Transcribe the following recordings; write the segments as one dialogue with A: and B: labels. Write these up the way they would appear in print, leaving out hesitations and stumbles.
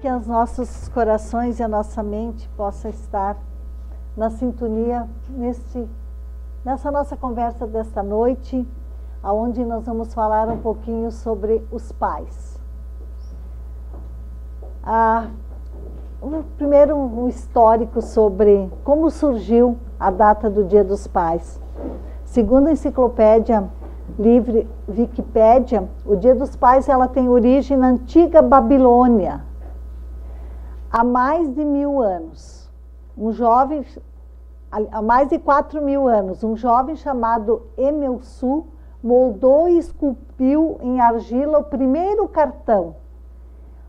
A: que os nossos corações e a nossa mente possa estar na sintonia nessa nossa conversa desta noite, aonde nós vamos falar um pouquinho sobre os pais. Primeiro, um histórico sobre como surgiu a data do Dia dos Pais. Segundo a enciclopédia livre Wikipédia, o Dia dos Pais ela tem origem na antiga Babilônia, há mais de 1000 anos. Há mais de 4000 anos, um jovem chamado Emelsu moldou e esculpiu em argila o primeiro cartão,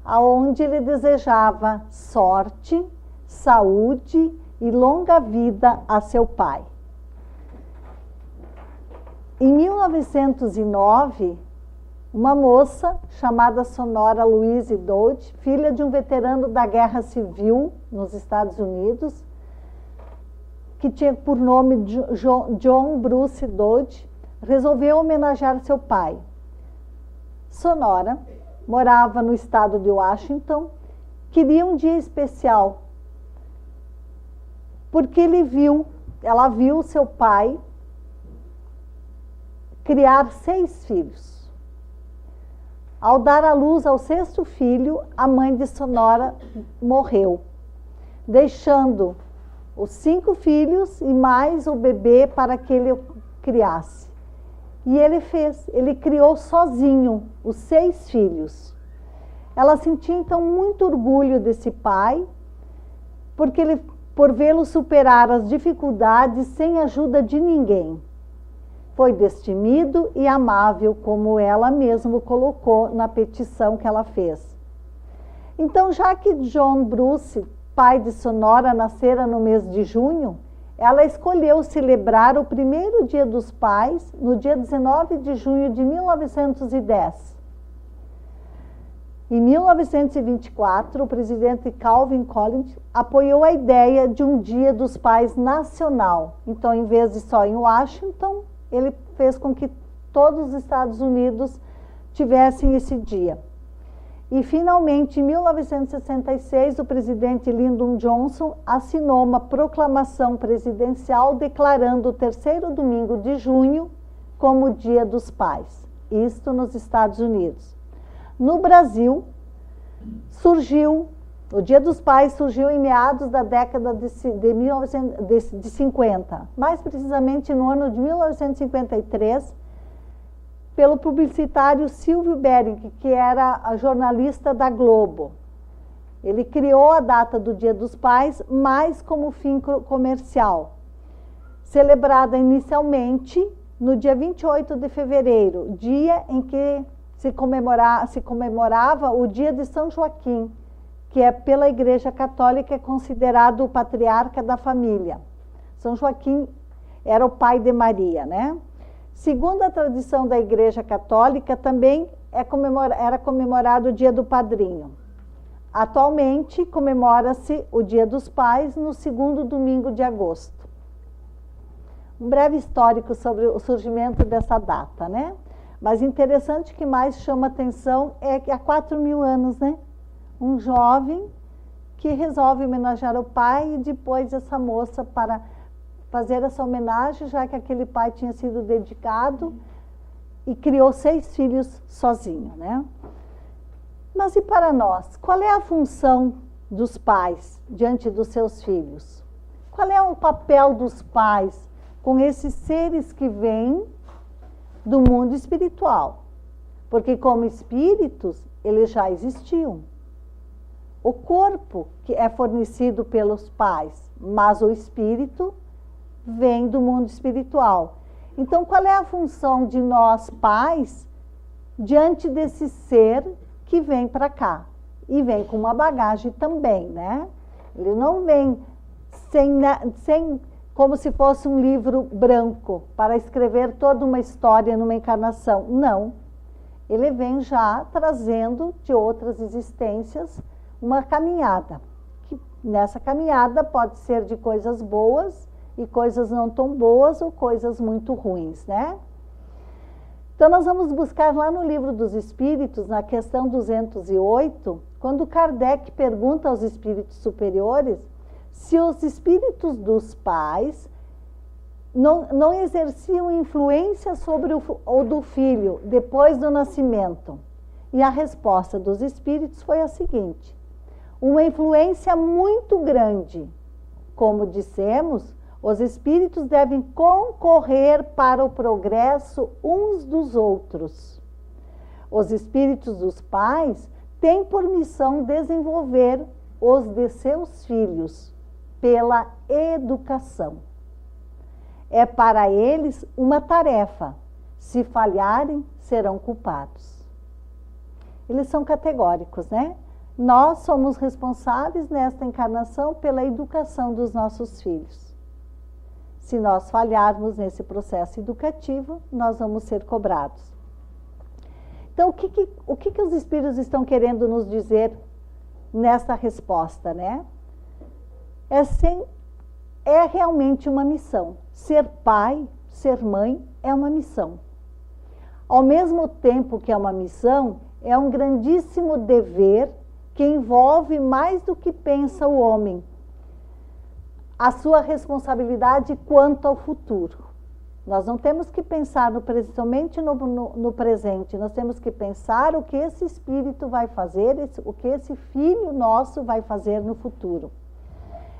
A: aonde ele desejava sorte, saúde e longa vida a seu pai. Em 1909, uma moça chamada Sonora Louise Dodge, filha de um veterano da Guerra Civil nos Estados Unidos, que tinha por nome John Bruce Dodge, resolveu homenagear seu pai. Sonora morava no estado de Washington, queria um dia especial, porque ela viu seu pai criar 6 filhos. Ao dar à luz ao 6º filho, a mãe de Sonora morreu, deixando os 5 filhos e mais o bebê para que ele criasse. E ele criou sozinho os 6 filhos. Ela sentia então muito orgulho desse pai, por vê-lo superar as dificuldades sem ajuda de ninguém. Foi destemido e amável, como ela mesma colocou na petição que ela fez. Então, já que John Bruce, pai de Sonora, nascera no mês de junho, ela escolheu celebrar o primeiro Dia dos Pais no dia 19 de junho de 1910. Em 1924, o presidente Calvin Coolidge apoiou a ideia de um Dia dos Pais nacional. Então, em vez de só em Washington, ele fez com que todos os Estados Unidos tivessem esse dia. E, finalmente, em 1966, o presidente Lyndon Johnson assinou uma proclamação presidencial declarando o 3º domingo de junho como o Dia dos Pais. Isto nos Estados Unidos. No Brasil, o Dia dos Pais surgiu em meados da década de 50, mais precisamente no ano de 1953, pelo publicitário Silvio Bering, que era a jornalista da Globo. Ele criou a data do Dia dos Pais mais como fim comercial, celebrada inicialmente no dia 28 de fevereiro, dia em que se comemorava o dia de São Joaquim, que pela Igreja Católica é considerado o patriarca da família. São Joaquim era o pai de Maria, né? Segundo a tradição da Igreja Católica, também era comemorado o Dia do Padrinho. Atualmente, comemora-se o Dia dos Pais no 2º domingo de agosto. Um breve histórico sobre o surgimento dessa data, né? Mas interessante, que mais chama atenção é que há 4000 anos, né? Um jovem que resolve homenagear o pai e depois essa moça para fazer essa homenagem, já que aquele pai tinha sido dedicado e criou 6 filhos sozinho, né? Mas e para nós? Qual é a função dos pais diante dos seus filhos? Qual é o papel dos pais com esses seres que vêm do mundo espiritual? Porque como espíritos, eles já existiam. O corpo que é fornecido pelos pais, mas o espírito vem do mundo espiritual. Então, qual é a função de nós, pais, diante desse ser que vem para cá? E vem com uma bagagem também, né? Ele não vem sem como se fosse um livro branco para escrever toda uma história numa encarnação. Não. Ele vem já trazendo de outras existências uma caminhada. Que nessa caminhada pode ser de coisas boas e coisas não tão boas ou coisas muito ruins, né? Então, nós vamos buscar lá no Livro dos Espíritos, na questão 208, quando Kardec pergunta aos espíritos superiores se os espíritos dos pais não exerciam influência sobre o do filho depois do nascimento. E a resposta dos espíritos foi a seguinte: uma influência muito grande. Como dissemos, os espíritos devem concorrer para o progresso uns dos outros. Os espíritos dos pais têm por missão desenvolver os de seus filhos pela educação. É para eles uma tarefa. Se falharem, serão culpados. Eles são categóricos, né? Nós somos responsáveis nesta encarnação pela educação dos nossos filhos. Se nós falharmos nesse processo educativo, nós vamos ser cobrados. Então, o que os espíritos estão querendo nos dizer nessa resposta, né? É realmente uma missão. Ser pai, ser mãe, é uma missão. Ao mesmo tempo que é uma missão, é um grandíssimo dever que envolve mais do que pensa o homem. A sua responsabilidade quanto ao futuro. Nós não temos que pensar somente no presente, nós temos que pensar o que esse espírito vai fazer, o que esse filho nosso vai fazer no futuro.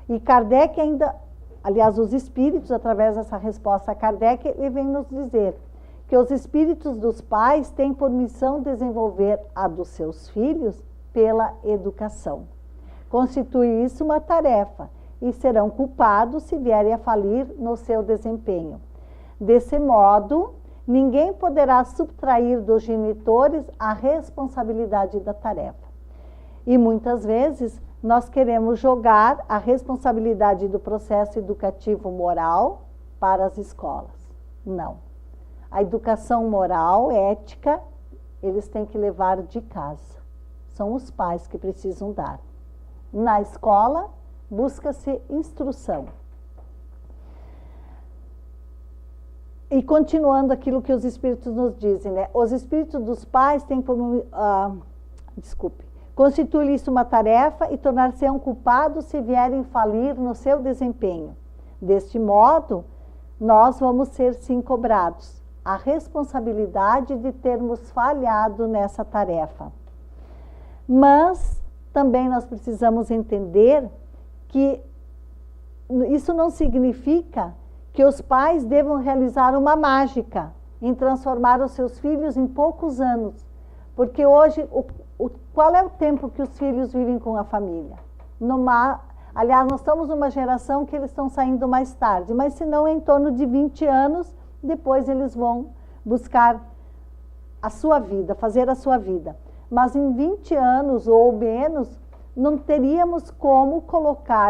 A: E Kardec ainda, aliás, os espíritos, através dessa resposta a Kardec, ele vem nos dizer que os espíritos dos pais têm por missão desenvolver a dos seus filhos pela educação. Constitui isso uma tarefa e serão culpados se vierem a falir no seu desempenho. Desse modo, ninguém poderá subtrair dos genitores a responsabilidade da tarefa. E muitas vezes nós queremos jogar a responsabilidade do processo educativo moral para as escolas. Não. A educação moral, ética, eles têm que levar de casa. São os pais que precisam dar. Na escola, busca-se instrução. E continuando aquilo que os espíritos nos dizem, né? Os espíritos dos pais têm por... Constitui isso uma tarefa e tornar-se-ão culpados se vierem falir no seu desempenho. Deste modo, nós vamos ser sim cobrados. A responsabilidade de termos falhado nessa tarefa. Mas também nós precisamos entender que isso não significa que os pais devam realizar uma mágica em transformar os seus filhos em poucos anos. Porque hoje, qual é o tempo que os filhos vivem com a família? Aliás, nós estamos numa geração que eles estão saindo mais tarde, mas se não, em torno de 20 anos, depois eles vão buscar a sua vida, fazer a sua vida. Mas em 20 anos ou menos, não teríamos como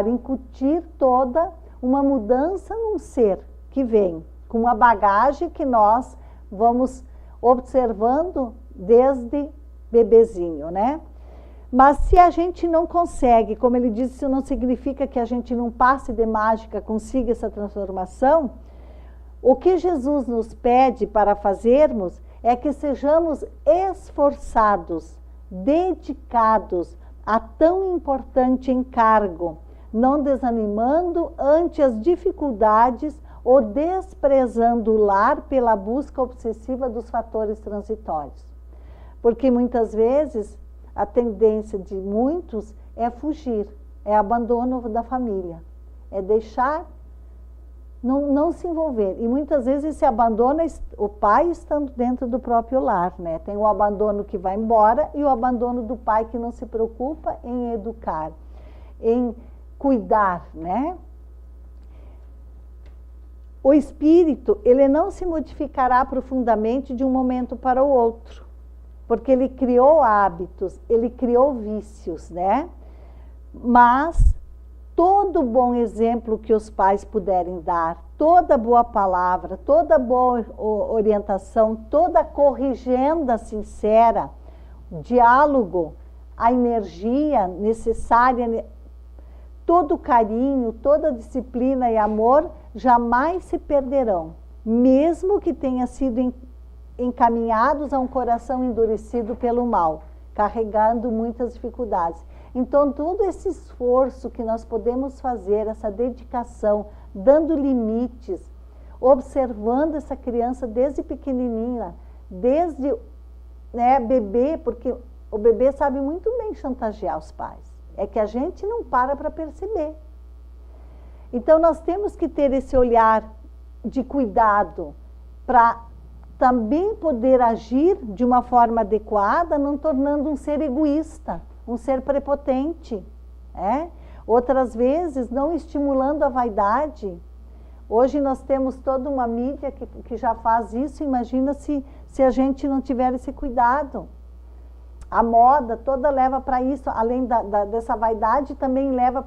A: incutir toda uma mudança num ser que vem, com uma bagagem que nós vamos observando desde bebezinho, né? Mas se a gente não consegue, como ele disse, isso não significa que a gente num passe de mágica consiga essa transformação. O que Jesus nos pede para fazermos é que sejamos esforçados, dedicados a tão importante encargo, não desanimando ante as dificuldades ou desprezando o lar pela busca obsessiva dos fatores transitórios. Porque muitas vezes a tendência de muitos é fugir, é abandono da família, é deixar, não se envolver. E muitas vezes esse abandono é o pai estando dentro do próprio lar, né? Tem o abandono que vai embora e o abandono do pai que não se preocupa em educar, em cuidar, né? O espírito, ele não se modificará profundamente de um momento para o outro, porque ele criou hábitos, ele criou vícios, né? Mas todo bom exemplo que os pais puderem dar, toda boa palavra, toda boa orientação, toda corrigenda sincera, diálogo, a energia necessária, todo carinho, toda disciplina e amor jamais se perderão, mesmo que tenha sido encaminhados a um coração endurecido pelo mal. carregando muitas dificuldades. Então, todo esse esforço que nós podemos fazer, essa dedicação, dando limites, observando essa criança desde pequenininha, desde bebê, porque o bebê sabe muito bem chantagear os pais. É que a gente não para perceber. Então, nós temos que ter esse olhar de cuidado para também poder agir de uma forma adequada, não tornando um ser egoísta, um ser prepotente. Outras vezes, não estimulando a vaidade. Hoje nós temos toda uma mídia que já faz isso, imagina se a gente não tiver esse cuidado. A moda toda leva para isso, além dessa vaidade, também leva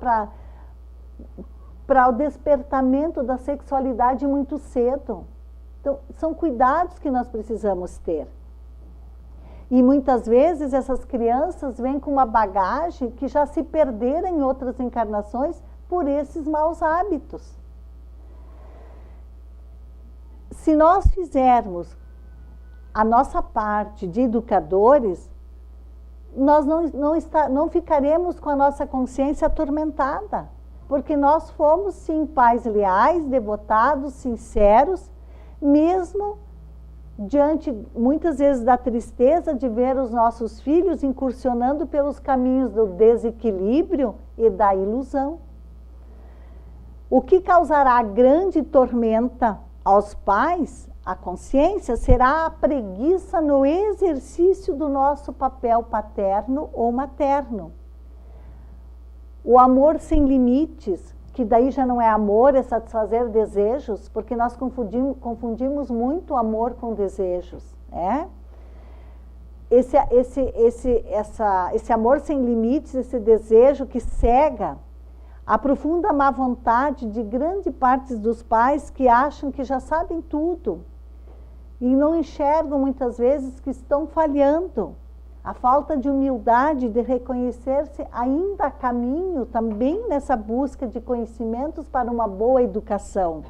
A: para o despertamento da sexualidade muito cedo. Então, são cuidados que nós precisamos ter. E muitas vezes essas crianças vêm com uma bagagem que já se perderam em outras encarnações por esses maus hábitos. Se nós fizermos a nossa parte de educadores, nós não ficaremos com a nossa consciência atormentada, porque nós fomos, sim, pais leais, devotados, sinceros, mesmo diante, muitas vezes, da tristeza de ver os nossos filhos incursionando pelos caminhos do desequilíbrio e da ilusão. O que causará grande tormenta aos pais, a consciência, será a preguiça no exercício do nosso papel paterno ou materno. O amor sem limites, que daí já não é amor, é satisfazer desejos, porque nós confundimos muito amor com desejos. Esse amor sem limites, esse desejo que cega a profunda má vontade de grande parte dos pais que acham que já sabem tudo e não enxergam muitas vezes que estão falhando. A falta de humildade de reconhecer-se ainda a caminho também nessa busca de conhecimentos para uma boa educação.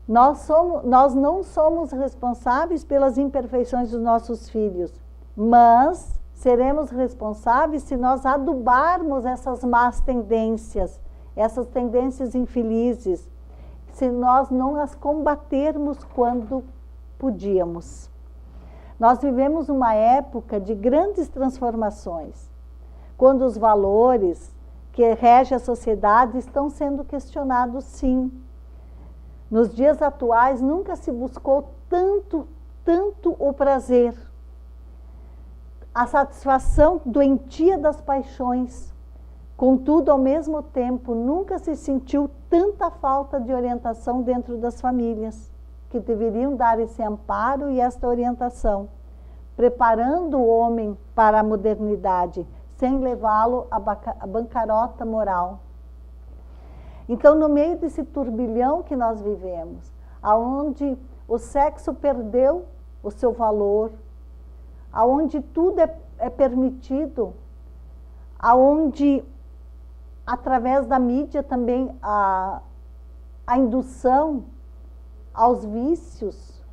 A: Nós não somos responsáveis pelas imperfeições dos nossos filhos, mas seremos responsáveis se nós adubarmos essas más tendências, essas tendências infelizes, se nós não as combatermos quando podíamos. Nós vivemos uma época de grandes transformações, quando os valores que regem a sociedade estão sendo questionados, sim. Nos dias atuais, nunca se buscou tanto o prazer, a satisfação doentia das paixões. Contudo, ao mesmo tempo, nunca se sentiu tanta falta de orientação dentro das famílias, que deveriam dar esse amparo e esta orientação, preparando o homem para a modernidade, sem levá-lo à bancarrota moral. Então, no meio desse turbilhão que nós vivemos, aonde o sexo perdeu o seu valor, aonde tudo é permitido, aonde, através da mídia também, a indução aos vícios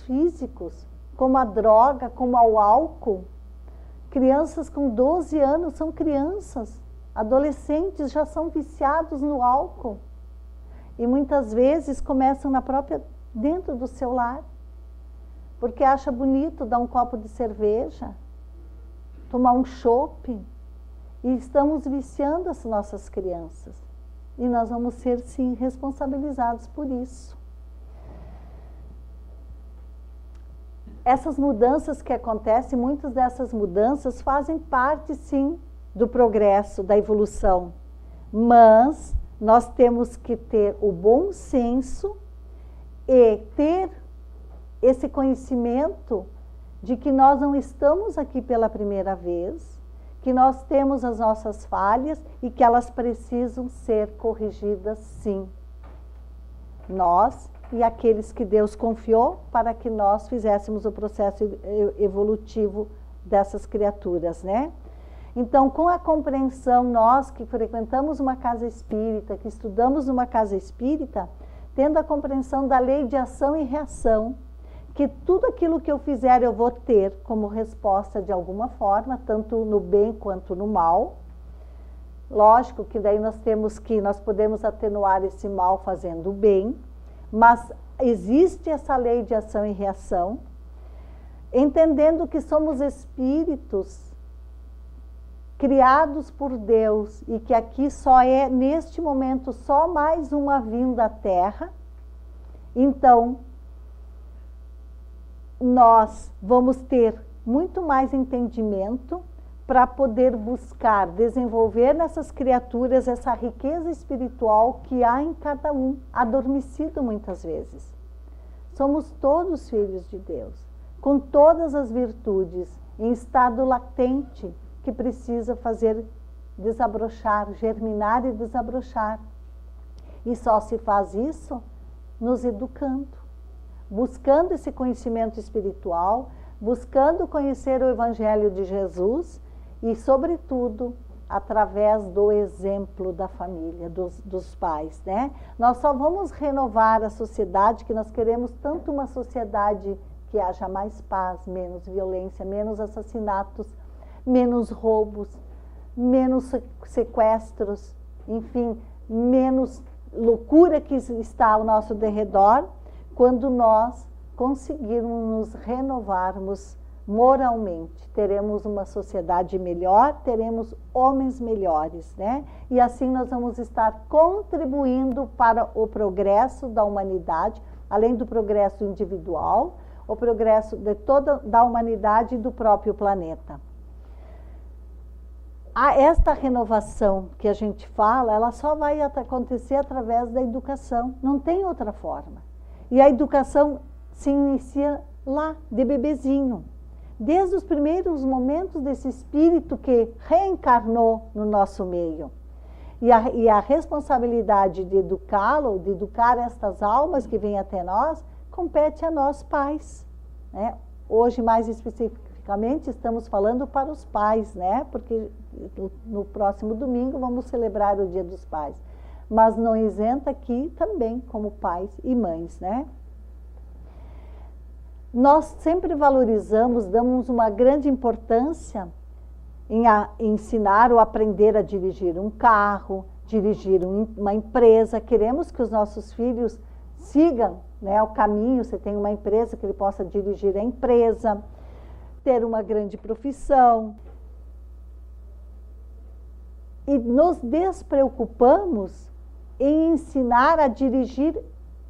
A: físicos, como a droga, como ao álcool. Crianças com 12 anos são crianças, adolescentes já são viciados no álcool. E muitas vezes começam dentro do seu lar, porque acha bonito dar um copo de cerveja, tomar um chopp, e estamos viciando as nossas crianças. E nós vamos ser, sim, responsabilizados por isso. Essas mudanças que acontecem, muitas dessas mudanças fazem parte, sim, do progresso, da evolução. Mas nós temos que ter o bom senso e ter esse conhecimento de que nós não estamos aqui pela primeira vez, que nós temos as nossas falhas e que elas precisam ser corrigidas, sim. Nós e aqueles que Deus confiou para que nós fizéssemos o processo evolutivo dessas criaturas, Então, com a compreensão, nós que frequentamos uma casa espírita, que estudamos uma casa espírita, tendo a compreensão da lei de ação e reação, que tudo aquilo que eu fizer eu vou ter como resposta de alguma forma, tanto no bem quanto no mal. Lógico que daí nós podemos atenuar esse mal fazendo o bem, mas existe essa lei de ação e reação, entendendo que somos espíritos criados por Deus e que aqui só é, neste momento, só mais uma vinda à Terra. Então, nós vamos ter muito mais entendimento para poder buscar, desenvolver nessas criaturas essa riqueza espiritual que há em cada um, adormecido muitas vezes. Somos todos filhos de Deus, com todas as virtudes, em estado latente, que precisa fazer desabrochar, germinar e desabrochar. E só se faz isso nos educando, buscando esse conhecimento espiritual, buscando conhecer o Evangelho de Jesus e, sobretudo, através do exemplo da família, dos pais, né? Nós só vamos renovar a sociedade, que nós queremos tanto uma sociedade que haja mais paz, menos violência, menos assassinatos, menos roubos, menos sequestros, enfim, menos loucura que está ao nosso derredor, quando nós conseguirmos nos renovarmos moralmente. Teremos uma sociedade melhor, teremos homens melhores, né? E assim nós vamos estar contribuindo para o progresso da humanidade, além do progresso individual, o progresso de da humanidade e do próprio planeta. Esta renovação que a gente fala, ela só vai acontecer através da educação, não tem outra forma. E a educação se inicia lá, de bebezinho, desde os primeiros momentos desse espírito que reencarnou no nosso meio. E a responsabilidade de educá-lo, de educar estas almas que vêm até nós, compete a nós pais, né? Hoje, mais especificamente, estamos falando para os pais, né? Porque no próximo domingo vamos celebrar o Dia dos Pais. Mas não isenta aqui também como pais e mães, né? Nós sempre valorizamos, damos uma grande importância em ensinar ou aprender a dirigir um carro, dirigir uma empresa. Queremos que os nossos filhos sigam, né, o caminho. Você tem uma empresa, que ele possa dirigir a empresa, ter uma grande profissão. E nos despreocupamos em ensinar a dirigir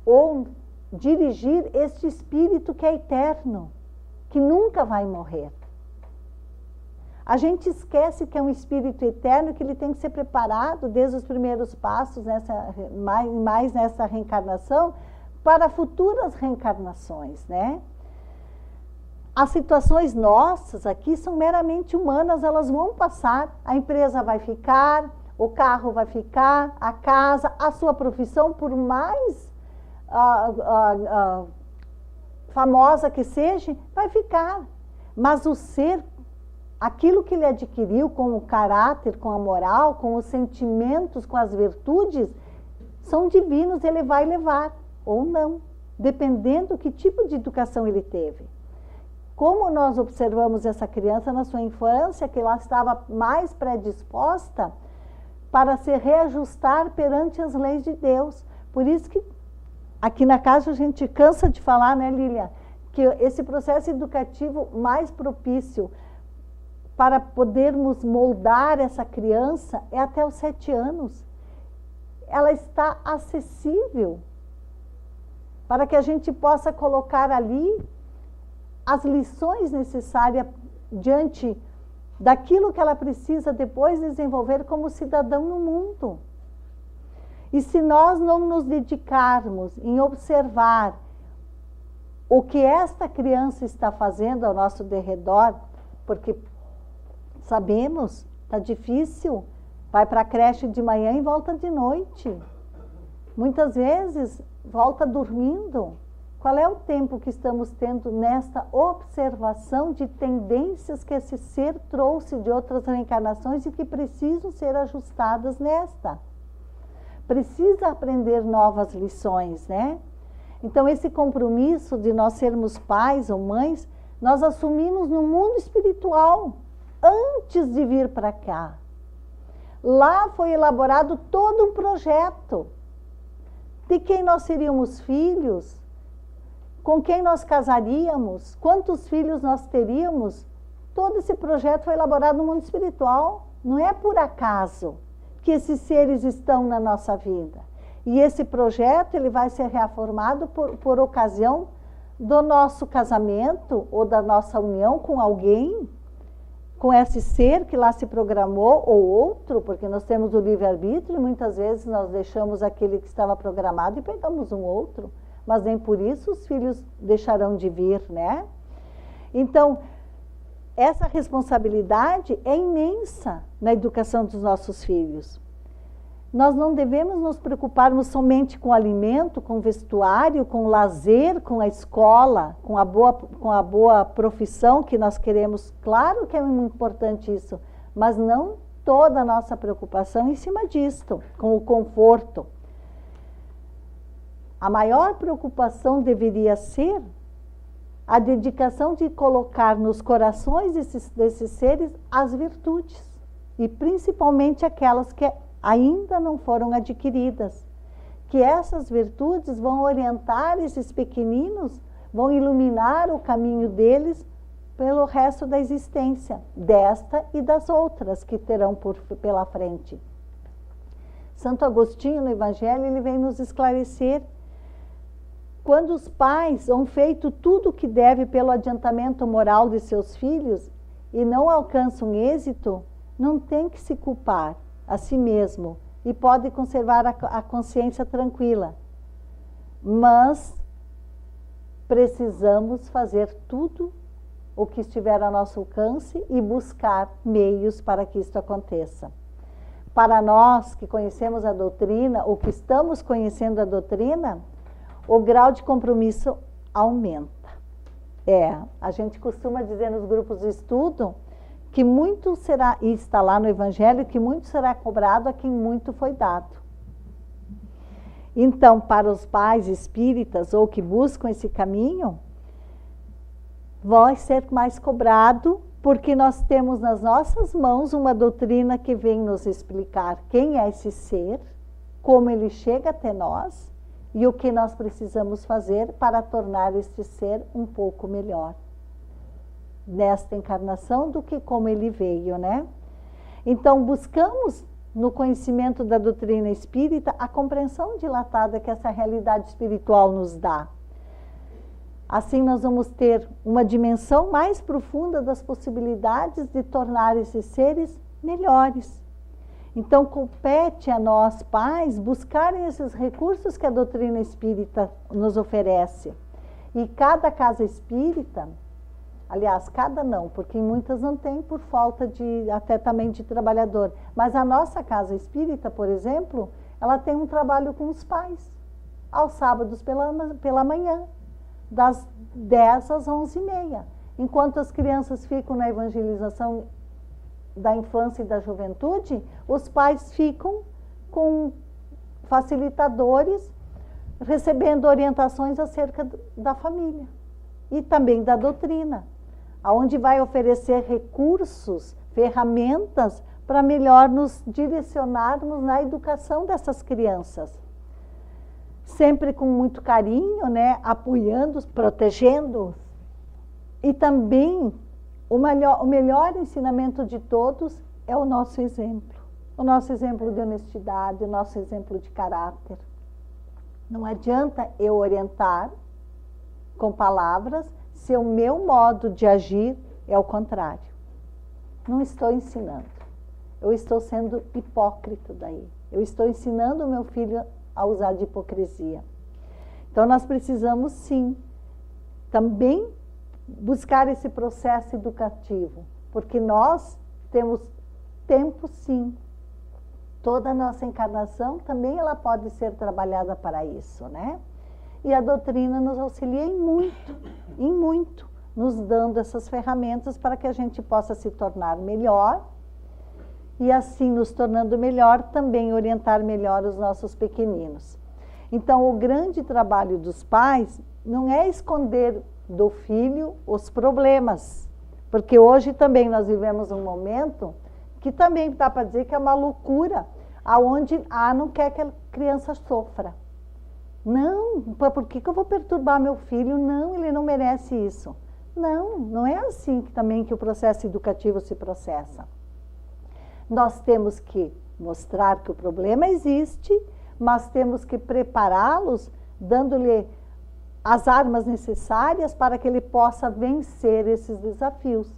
A: ou dirigir este espírito que é eterno, que nunca vai morrer. A gente esquece que é um espírito eterno, que ele tem que ser preparado desde os primeiros passos, mais nessa reencarnação, para futuras reencarnações, né? As situações nossas aqui são meramente humanas, elas vão passar, a empresa vai ficar, o carro vai ficar, a casa, a sua profissão, por mais famosa que seja, vai ficar. Mas o ser, aquilo que ele adquiriu com o caráter, com a moral, com os sentimentos, com as virtudes, são divinos, ele vai levar ou não, dependendo que tipo de educação ele teve. Como nós observamos essa criança na sua infância, que ela estava mais predisposta para se reajustar perante as leis de Deus. Por isso que aqui na casa a gente cansa de falar, né, Lília, que esse processo educativo mais propício para podermos moldar essa criança é até os 7 anos. Ela está acessível para que a gente possa colocar ali as lições necessárias diante daquilo que ela precisa depois desenvolver como cidadão no mundo. E se nós não nos dedicarmos em observar o que esta criança está fazendo ao nosso derredor, porque sabemos, está difícil, vai para a creche de manhã e volta de noite. Muitas vezes volta dormindo. Qual é o tempo que estamos tendo nesta observação de tendências que esse ser trouxe de outras reencarnações e que precisam ser ajustadas nesta? Precisa aprender novas lições, né? Então, esse compromisso de nós sermos pais ou mães, nós assumimos no mundo espiritual, antes de vir para cá. Lá foi elaborado todo um projeto de quem nós seríamos filhos, com quem nós casaríamos, quantos filhos nós teríamos. Todo esse projeto foi elaborado no mundo espiritual. Não é por acaso que esses seres estão na nossa vida. E esse projeto ele vai ser reafirmado por ocasião do nosso casamento ou da nossa união com alguém, com esse ser que lá se programou, ou outro, porque nós temos o livre-arbítrio, e muitas vezes nós deixamos aquele que estava programado e pegamos um outro, mas nem por isso os filhos deixarão de vir, né? Então, essa responsabilidade é imensa na educação dos nossos filhos. Nós não devemos nos preocuparmos somente com o alimento, com o vestuário, com o lazer, com a escola, com a boa profissão que nós queremos. Claro que é muito importante isso, mas não toda a nossa preocupação em cima disto, com o conforto. A maior preocupação deveria ser a dedicação de colocar nos corações desses seres as virtudes, e principalmente aquelas que ainda não foram adquiridas, que essas virtudes vão orientar esses pequeninos, vão iluminar o caminho deles pelo resto da existência, desta e das outras que terão pela frente. Santo Agostinho, no Evangelho, ele vem nos esclarecer: quando os pais hão feito tudo o que deve pelo adiantamento moral de seus filhos e não alcançam êxito, não tem que se culpar a si mesmo e pode conservar a consciência tranquila. Mas precisamos fazer tudo o que estiver a nosso alcance e buscar meios para que isso aconteça. Para nós que conhecemos a doutrina, ou que estamos conhecendo a doutrina, o grau de compromisso aumenta. A gente costuma dizer nos grupos de estudo que muito será, e está lá no Evangelho, que muito será cobrado a quem muito foi dado. Então, para os pais espíritas ou que buscam esse caminho, vai ser mais cobrado, porque nós temos nas nossas mãos uma doutrina que vem nos explicar quem é esse ser, como ele chega até nós e o que nós precisamos fazer para tornar este ser um pouco melhor nesta encarnação do que como ele veio, né? Então, buscamos no conhecimento da doutrina espírita a compreensão dilatada que essa realidade espiritual nos dá. Assim, nós vamos ter uma dimensão mais profunda das possibilidades de tornar esses seres melhores. Então, compete a nós, pais, buscarem esses recursos que a doutrina espírita nos oferece. E cada casa espírita, aliás, cada não, porque em muitas não tem por falta até também de trabalhador. Mas a nossa casa espírita, por exemplo, ela tem um trabalho com os pais, aos sábados pela manhã, das 10 às 11h30. Enquanto as crianças ficam na evangelização da infância e da juventude, os pais ficam com facilitadores, recebendo orientações acerca da família e também da doutrina, aonde vai oferecer recursos, ferramentas para melhor nos direcionarmos na educação dessas crianças. Sempre com muito carinho, né, apoiando-os, protegendo-os. E também o melhor ensinamento de todos é o nosso exemplo. O nosso exemplo de honestidade, o nosso exemplo de caráter. Não adianta eu orientar com palavras se o meu modo de agir é o contrário. Não estou ensinando. Eu estou sendo hipócrita daí. Eu estou ensinando o meu filho a usar de hipocrisia. Então, nós precisamos, sim, também buscar esse processo educativo, porque nós temos tempo, sim. Toda a nossa encarnação também ela pode ser trabalhada para isso, né? E a doutrina nos auxilia em muito, nos dando essas ferramentas para que a gente possa se tornar melhor e assim, nos tornando melhor, também orientar melhor os nossos pequeninos. Então, o grande trabalho dos pais não é esconder do filho os problemas, porque hoje também nós vivemos um momento que também dá para dizer que é uma loucura, aonde não quer que a criança sofra. Não, por que eu vou perturbar meu filho? Não, ele não merece isso. Não, não é assim também que o processo educativo se processa. Nós temos que mostrar que o problema existe, mas temos que prepará-los, dando-lhe as armas necessárias para que ele possa vencer esses desafios.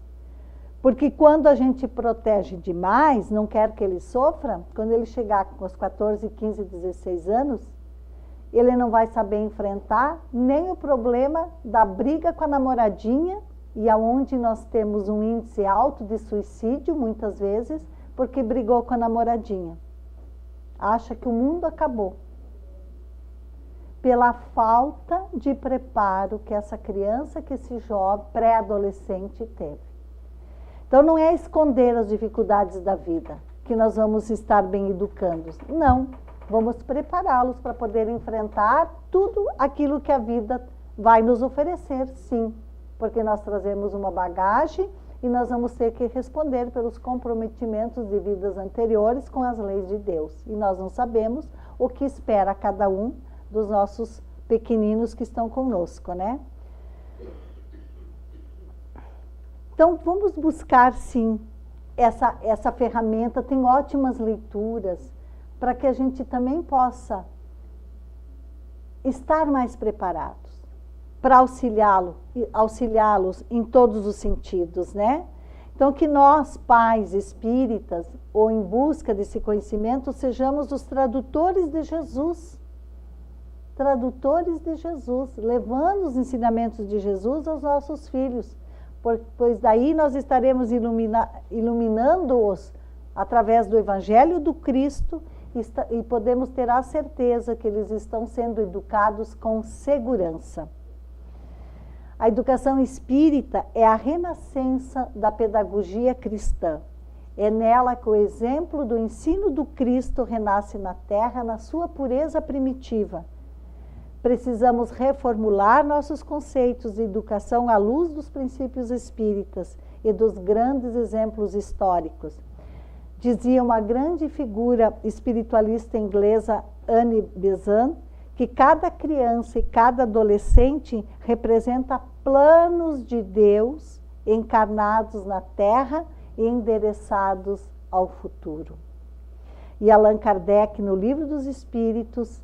A: Porque quando a gente protege demais, não quer que ele sofra, quando ele chegar com os 14, 15, 16 anos, ele não vai saber enfrentar nem o problema da briga com a namoradinha, e aonde nós temos um índice alto de suicídio, muitas vezes, porque brigou com a namoradinha. Acha que o mundo acabou. Pela falta de preparo que essa criança, que esse jovem, pré-adolescente teve. Então, não é esconder as dificuldades da vida que nós vamos estar bem educando. Não, vamos prepará-los para poder enfrentar tudo aquilo que a vida vai nos oferecer, sim. Porque nós trazemos uma bagagem e nós vamos ter que responder pelos comprometimentos de vidas anteriores com as leis de Deus. E nós não sabemos o que espera cada um dos nossos pequeninos que estão conosco, né? Então, vamos buscar, sim, essa ferramenta. Tem ótimas leituras para que a gente também possa estar mais preparados para auxiliá-los em todos os sentidos, né? Então, que nós, pais espíritas, ou em busca desse conhecimento, sejamos os tradutores de Jesus. Tradutores de Jesus, levando os ensinamentos de Jesus aos nossos filhos. Pois daí nós estaremos iluminando-os através do Evangelho do Cristo e podemos ter a certeza que eles estão sendo educados com segurança. A educação espírita é a renascença da pedagogia cristã. É nela que o exemplo do ensino do Cristo renasce na Terra na sua pureza primitiva. Precisamos reformular nossos conceitos de educação à luz dos princípios espíritas e dos grandes exemplos históricos. Dizia uma grande figura espiritualista inglesa, Anne Besant, que cada criança e cada adolescente representa planos de Deus encarnados na Terra e endereçados ao futuro. E Allan Kardec, no Livro dos Espíritos,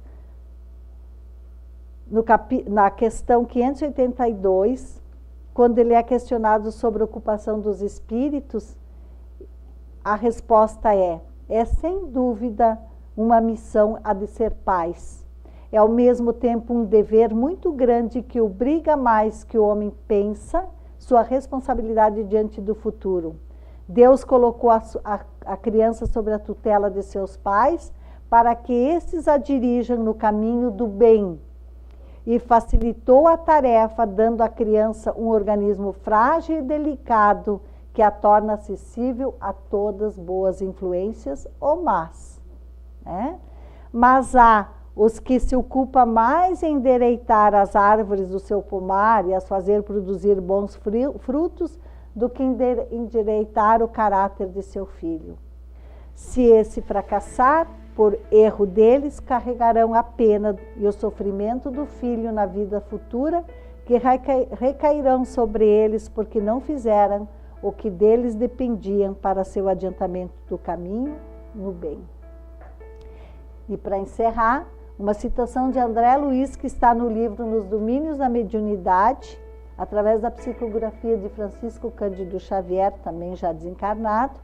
A: na questão 582, quando ele é questionado sobre a ocupação dos espíritos, a resposta é sem dúvida uma missão a de ser pais. É ao mesmo tempo um dever muito grande que obriga mais que o homem pensa sua responsabilidade diante do futuro. Deus colocou a criança sob a tutela de seus pais para que estes a dirijam no caminho do bem, e facilitou a tarefa, dando à criança um organismo frágil e delicado que a torna acessível a todas boas influências ou más, né? Mas há os que se ocupam mais em endireitar as árvores do seu pomar e as fazer produzir bons frutos do que endireitar o caráter de seu filho. Se esse fracassar, por erro deles, carregarão a pena e o sofrimento do filho na vida futura, que recairão sobre eles porque não fizeram o que deles dependiam para seu adiantamento do caminho no bem. E para encerrar, uma citação de André Luiz, que está no livro Nos Domínios da Mediunidade, através da psicografia de Francisco Cândido Xavier, também já desencarnado,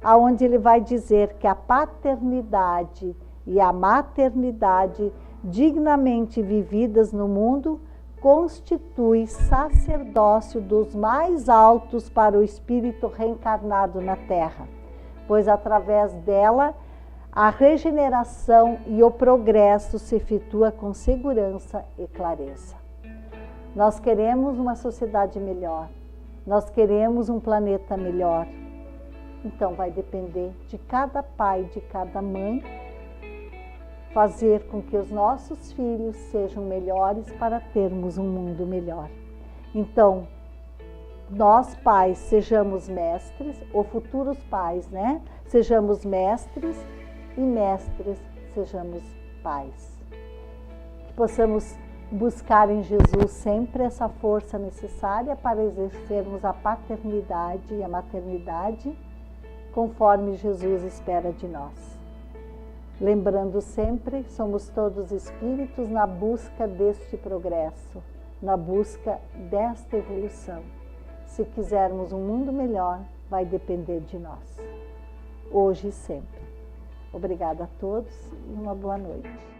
A: aonde ele vai dizer que a paternidade e a maternidade dignamente vividas no mundo constitui sacerdócio dos mais altos para o espírito reencarnado na Terra, pois através dela a regeneração e o progresso se efetua com segurança e clareza. Nós queremos uma sociedade melhor, nós queremos um planeta melhor. Então vai depender de cada pai, de cada mãe, fazer com que os nossos filhos sejam melhores para termos um mundo melhor. Então, nós pais sejamos mestres, ou futuros pais, né? Sejamos mestres e mestres sejamos pais. Que possamos buscar em Jesus sempre essa força necessária para exercermos a paternidade e a maternidade conforme Jesus espera de nós. Lembrando sempre, somos todos espíritos na busca deste progresso, na busca desta evolução. Se quisermos um mundo melhor, vai depender de nós, hoje e sempre. Obrigada a todos e uma boa noite.